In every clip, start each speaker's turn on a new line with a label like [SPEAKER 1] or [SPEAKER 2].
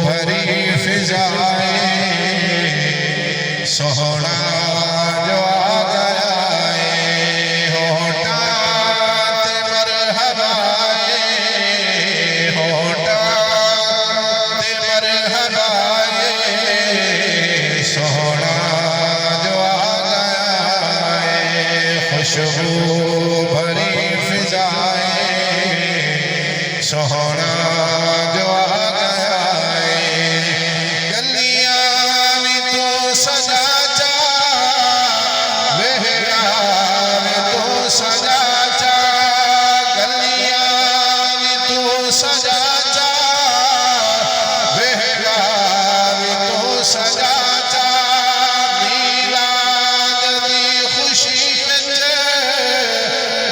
[SPEAKER 1] بھری فضائیں سوہنا جو آ گیا ہے ہوٹات مرحبائیں ہوٹات مرحبائیں سوہنا جو آ گیا ہے خوشبو بھری فضائیں سوہنا جو آ گیا ہے گلیاں بھی تو سجا چا محراب تو سجا چا گلیاں بھی تو سجا چا محراب تو سجا چا میلاد دی خوشی وچ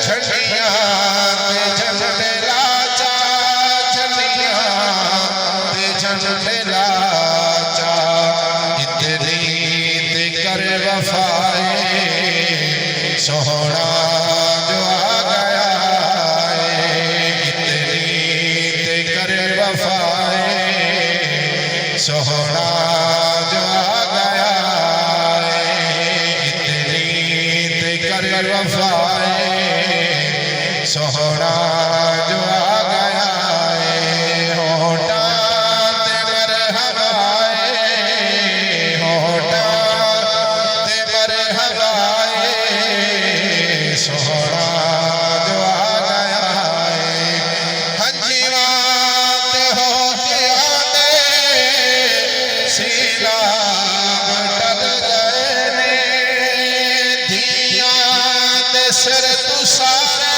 [SPEAKER 1] جھنڈیاں تے جھنڈے لاچا جھنڈیاں تے جھنڈے لاچا اتنی تے کر وفائے سوہنا جو آ گیا ہے اتنی تے کر وفائے سوہنا جو آ گیا ہے اتنی تے کر وفائے سوہنا جو آ گیا ہے ہوٹات مرحبائیں ہوٹات مرحبائیں سوہنا جو آ گیا ہے ہنجیوات ہو کے آنے سیلاب ڈل گئے نے دھیاں دے سر تو سارے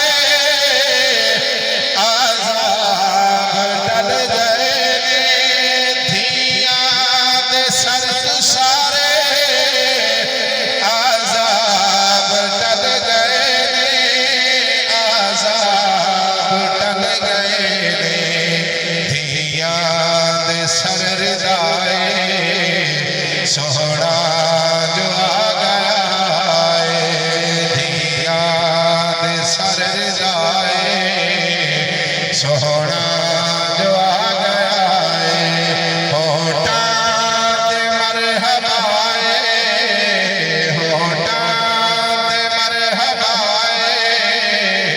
[SPEAKER 1] عذاب ڈل گئے نے دھیاں دے سر تو سارے عذاب ڈل گئے نے عذاب ڈل گئے نے دھیاں دے سر ردائے سوہنا جو آ گیا ہے دھیاں دے سر ردائے سوہنا جو آ گیا ہے ہوٹات مرحبائیں ہوٹات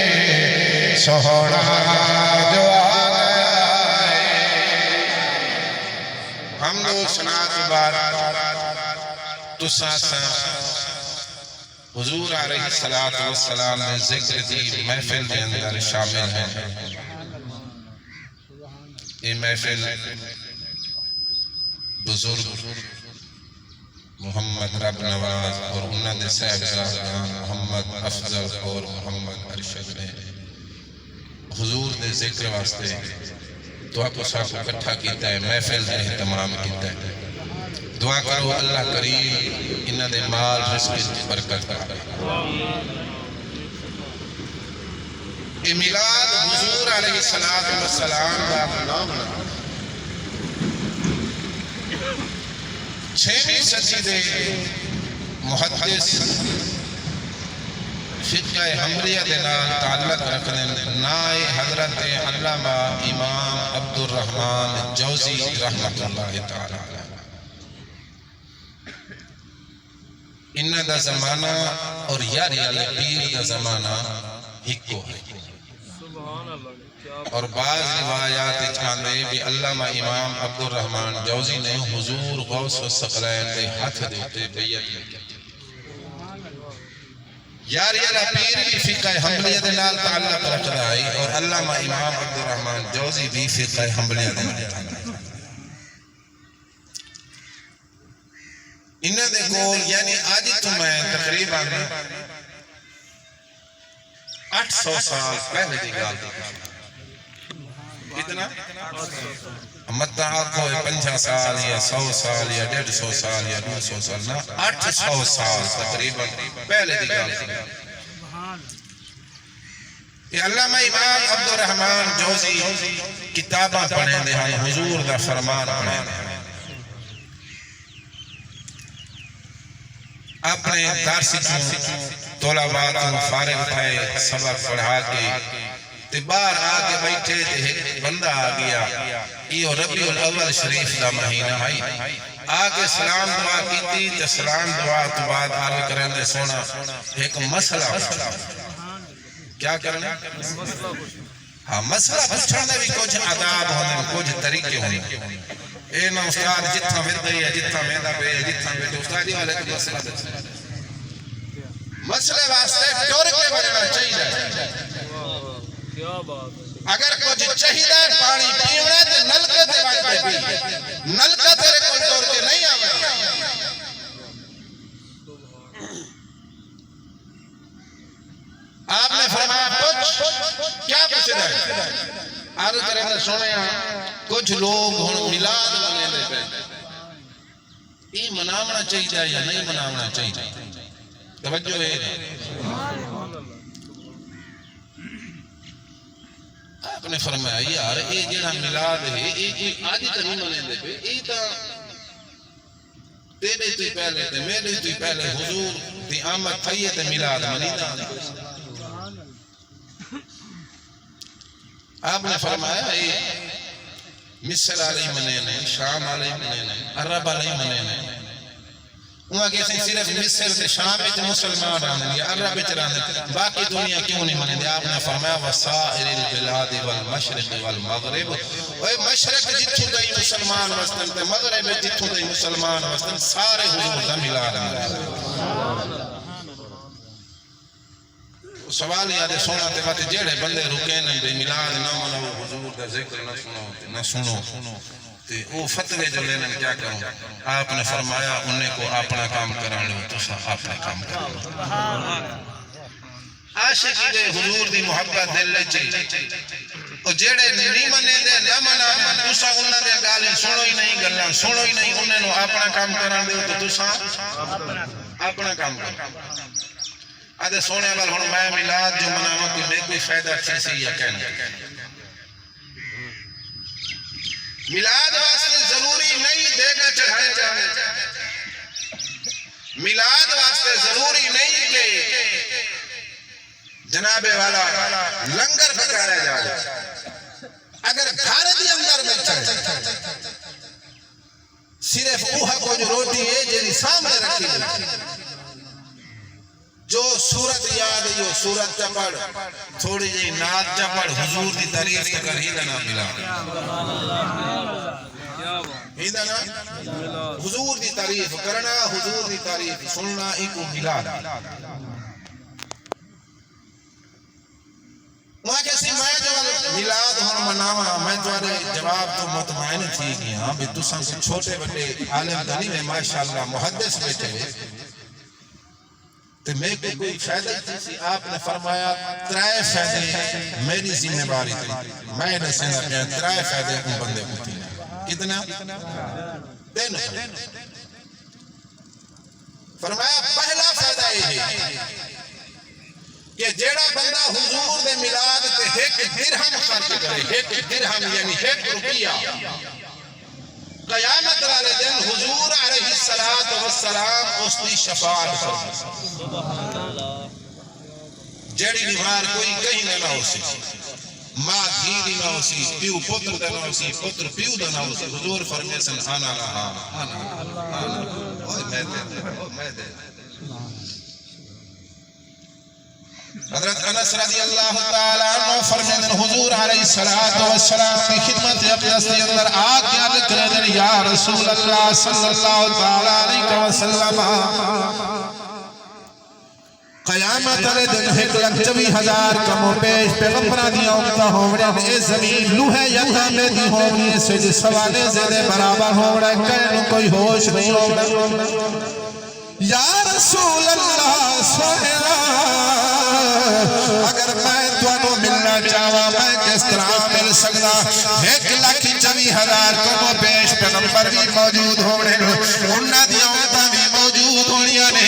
[SPEAKER 1] مرحبائیں سوہنا جو آ گیا ہے حمد و ثنا کی بات تساں ساں حضور علیہ السلام نے ذکر دی محفل کے اندر شامل ہیں یہ محفل بزرگ محمد رب نواز اور انہاں دے صاحبزادیاں محمد افضل اور محمد ارشد نے حضور دے ذکر واسطے دعا کو ساتھ اکٹھا کیتا ہے محفل نے اہتمام کیتا ہے دعا کرو اللہ کریم انہاں دے مال رزق برکت کرے یہ میلاد حضور علیہ السلام کا نام چھویں صدی دے محدث فقہ حنبلیہ دے نال تعلق رکھنے نائے حضرت علامہ امام عبد الرحمن جوزی رحمت اللہ تعالی انہاں دا زمانہ اور یاری علی پیر دا زمانہ ہکو ہے اور بعض روایات چاندے بھی علامہ امام عبد الرحمن جوزی نے حضور غوث الثقلین دے ہاتھ دیتے بیعت کی یاری علی پیر بھی فقہ حنبلیہ دے نال تعلق رکھ رہا ہے اور علامہ امام عبد الرحمن جوزی بھی فقہ حنبلیہ دے نال تعلق انہاں دے کول یعنی آج تو میں تقریباً 800 سال پہلے دی گال اتنا مدعا کوئی 50 سال یا 100 سال یا 150 سال یا 200 سال نا 800 سال تقریباً پہلے دی گال یہ علامہ امام عبد الرحمن جوزی کتاباں پڑھیں دے ہیں حضور دا فرمان پڑھیں دے ہیں اپنے درس طلباء کو فارغ تھے سبق پڑھا کے تے باہر آ کے بیٹھے تے ایک بندہ آ گیا یہ ربیع الاول شریف دا مہینہ آئی آ کے سلام دعا کیتی تے سلام دعا تو بعد عرض کرنے سونا ایک مسئلہ پوچھا کیا کرنا ہاں مسئلہ پوچھنے بھی کچھ آداب ہونے کچھ طریقے ہونے اے نا استاد جتھا ویندے ہے جتھا ویندا پے جتھا ویندے استاد والے کو مسئلہ دسنا مسئلے واسطے ڈر کے بجنا چاہیے اگر کچھ چاہیے پانی پیونا تے نلکے تے وج کے پی نلکا تیرے کول ڈر کے نہیں آوے آپ نے فرمایا کچھ کیا پوچھنا ہے عرض کریں سنے کچھ لوگ ہن میلاد مناندے پے یہ مناونا چاہیے یا نہیں مناونا چاہیے توجہ ہے آپ نے فرمایا یار یہ جڑا میلاد ہے یہ آج تو نہیں مناندے پے یہ تو تیرے تو پہلے تے میرے تو پہلے حضور دی آمد تھی تے میلاد منیدا آپ نے فرمایا مصر علیہ منینے شام علیہ منینے عرب علیہ منینے وہاں کہتے ہیں صرف مصر سے شام میں مسلمان آنے لیا عرب چرانے باقی دنیا کیوں نہیں منینے آپ نے فرمایا وسائر البلاد والمشرق والمغرب وہ مشرق جتھوں دائی مسلمان وستن تے مغرب جتھوں دائی مسلمان وستن سارے حضور دا ملاد آنے سوال یاد سونا تے وقت جیڑے بندے رکے نہ میلاد نہ منو حضور دا ذکر نہ سنو تے وہ فتوے جو لینا کیا کروں آپ نے فرمایا انہیں کو اپنا کام کرانے تو اپنا کام کرانے عاشقی دے حضور دی محبت دل لے چاہیے اور جیڑے نہیں منے دے نہ منا تسا انہاں دے گالیں سنو ہی نہیں گلاں سنو ہی نہیں انہاں نو اپنا کام کرانے تو تسا اپنا کام کرو آدھے سونے والا ہوں میں میلاد جو مناوا کہ میں کوئی فائدہ تھی سی یا کہنا میلاد واسطے ضروری نہیں دیکھا چڑھائے جانے میلاد واسطے ضروری نہیں کہ جناب والا لنگر پکارا جائے اگر گھر دی اندر بیٹھے صرف اوہ کو جو روٹی ہے جنہی سامنے رکھی جائے جو صورت یاد ہے جو صورت چپڑ تھوڑی جی نات چپڑ حضور دی تعریف کر ہی دنا ملا ہی دنا حضور دی تعریف کرنا حضور دی تعریف سننا ایک ملا وہاں کیسی میں جو ملاد ہون مناوا میں دوارے جواب تو مطمئن تھی گیا بھی تساں سے چھوٹے بڑے عالم دنی میں ماشاءاللہ محدث بیٹھے ہوئے تو میں کوئی فائدہ تھی آپ نے فرمایا ترائے فائدے میری ذمہ باری تھی میں نے سنا کہ ترائے فائدے ان بندے کو تھی کتنا دین فرمایا پہلا فائدہ یہ ہے کہ جیڑا بندہ حضور دے میلاد تے ایک درہم خرچ کرے ایک درہم یعنی ایک روپیہ قیامت والے دن حضور علیہ السلام اس کی شفاعت فرمائے جیڑی بیمار کوئی کہیں نہ ہو سی ماں گھی دی نہ ہو سی پیو پتر دا نہ ہو سی پتر پیو دا نہ ہو سی حضور فرمائے سن آنا لہا میں دے حضرت انس رضی اللہ تعالیٰ عنہ فرمائے حضور علیہ السلام کی خدمت اقدس کے اندر آکے عرض کریں یا رسول اللہ صلی اللہ تعالیٰ علیہ وسلم قیامت علیہ دن 1,24,000 کم و پیش پیغمبرہ دیا امتہ ہومڑے اے زمین لوہے یہاں میں دی ہومڑے سے جس سوانے زیدے برابر ہومڑے کہنو کوئی ہوش نہیں ہومڑے یا رسول اللہ سوہرہ اگر میں تو ملنا چاہوا میں کس طرح مل سکتا 1,24,000 کم و پیش پیغمبر بھی موجود ہونے انہاں دی امتہ بھی موجود ہونیاں نے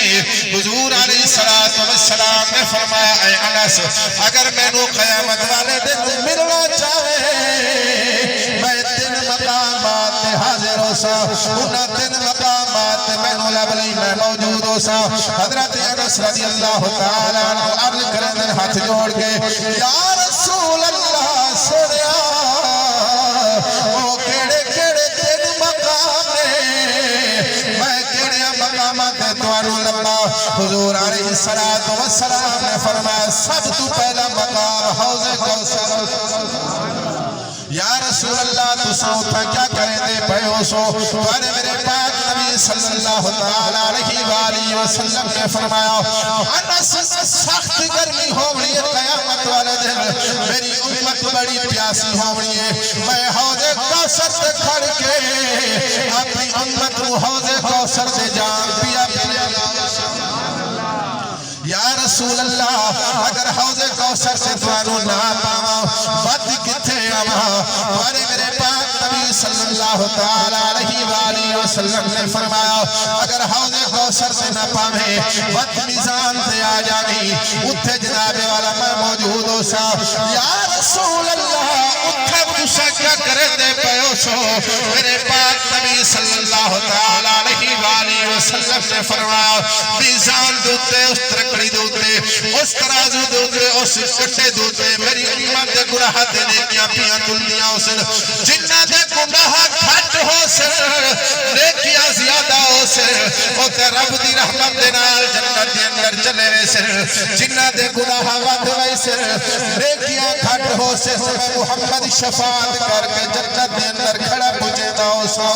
[SPEAKER 1] حضور علیہ السلام نے فرمایا اے انس اگر میں نو قیامت والے دن ملنا چاہے میں تین مقامات حاضر ہو سا انہاں تین مقامات میں نو لبلی میں موجود ہو سا حضرت انس رضی اللہ تعالیٰ عنہ عرض کرنے ہاتھ جوڑ کے یا رسول اللہ السلام نے فرمایا سب تو پہلا مقام حوض کوثر یا رسول اللہ تو سوتا کیا کریں دے پہو سو توارے میرے پاک نبی صلی اللہ علیہ وآلہ وسلم نے فرمایا انس سخت گرمی ہوگی قیامت والے دن میری امت بڑی پیاسی ہوگی میں حوض کوثر سے کھڑ کے اپنی امت کو حوض کوثر سے جان پیا یا رسول اللہ اگر حوض کوثر سے توانو نہ پاواں بات کتھے آواں توارے میرے پاک نبی صلی اللہ علیہ وآلہ وسلم نے فرمایا اگر حوض کوثر سے نہ پاویں بات میزان سے آ جانی اتھے جناب والا میں موجود ہو سا یا رسول اللہ اتھے پوچھا کیا کرے دے پیو سو میرے پاک نبی صلی اللہ علیہ وآلہ وسلم نے فرمایا میزان دوتے اس ترکڑی دوتے اس ترازو دوتے اس کٹے دوتے میری امت دے گناہ دینے کیا پیاں دلنیاں اسن جنہ دے گناہ کھٹ ہو سر نیکیاں زیادہ ہو سر او تے رب دی رحمت دے نال جنت دے اندر چلے وے سر جنہ دے گناہ ود وے سر نیکیاں کھٹ ہو سر میں محمد شفاعت کر کے جنت دے اندر کھڑا پوچھے دا ہو سو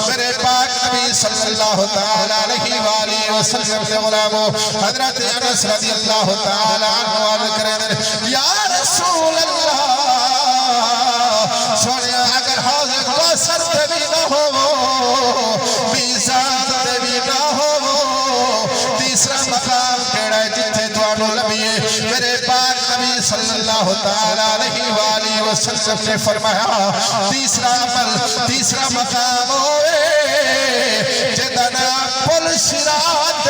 [SPEAKER 1] میرے پاک نبی صلی اللہ علیہ وآلہ وسلم نے غلامو حضرت انس رضی اللہ تعالیٰ عنہ عرض کریں یا رسول اللہ سوڑیا اگر حوض کوثر تے بھی نہ ہو میزان تے بھی نہ ہو تیسرا مقام کیڑا ہے جتھے دوانو لبیے میرے پاک نبی صلی اللہ تعالیٰ علیہ وآلہ وسلم نے فرمایا تیسرا عمل تیسرا مقام ہوئے جدنا پل صراط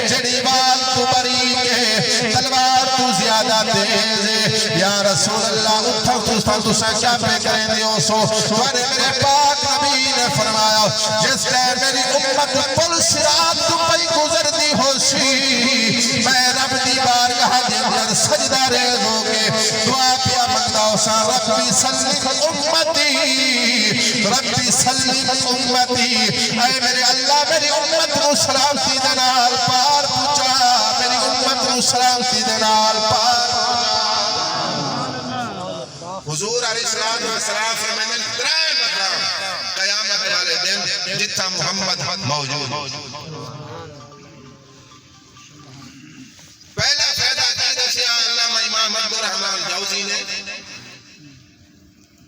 [SPEAKER 1] جڑی بات تو بری کے تلوار تو زیادہ تیز یا رسول اللہ اٹھا تو سا کیا پہ کریں دیوں سو توارے میرے پاک نبی نے فرمایا جس نے میری امت پل صراط تو پہ گزر دی ہو سی میں رب دی بارگاہ دے اندر سجدہ ریز ہو کے دعا پیا منگا اسا ربی سلم امتی ربی سلم امتی اے میرے اللہ میری امت کو سلامتی دنال پار پوچھا میری امت کو سلامتی دنال پار حضور علیہ السلام فرمائنے ترائے مقام قیامت والے دن جتھا محمد موجود پہلا فیدہ قیدہ سے علامہ امام عبدالرحمن جوزی نے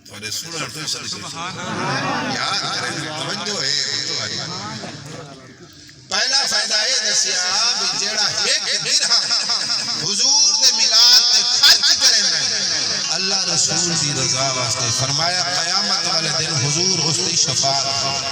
[SPEAKER 1] تھوڑے سنر تو سبحان یاد کریں توجہ ہے پہلا فائدہ ہے دسیا بھی جیڑا ایک درہم حضور دے میلاد تے خرچ کریں اللہ رسول دی رضا واسطے فرمایا قیامت والے دن حضور اس دی شفاعت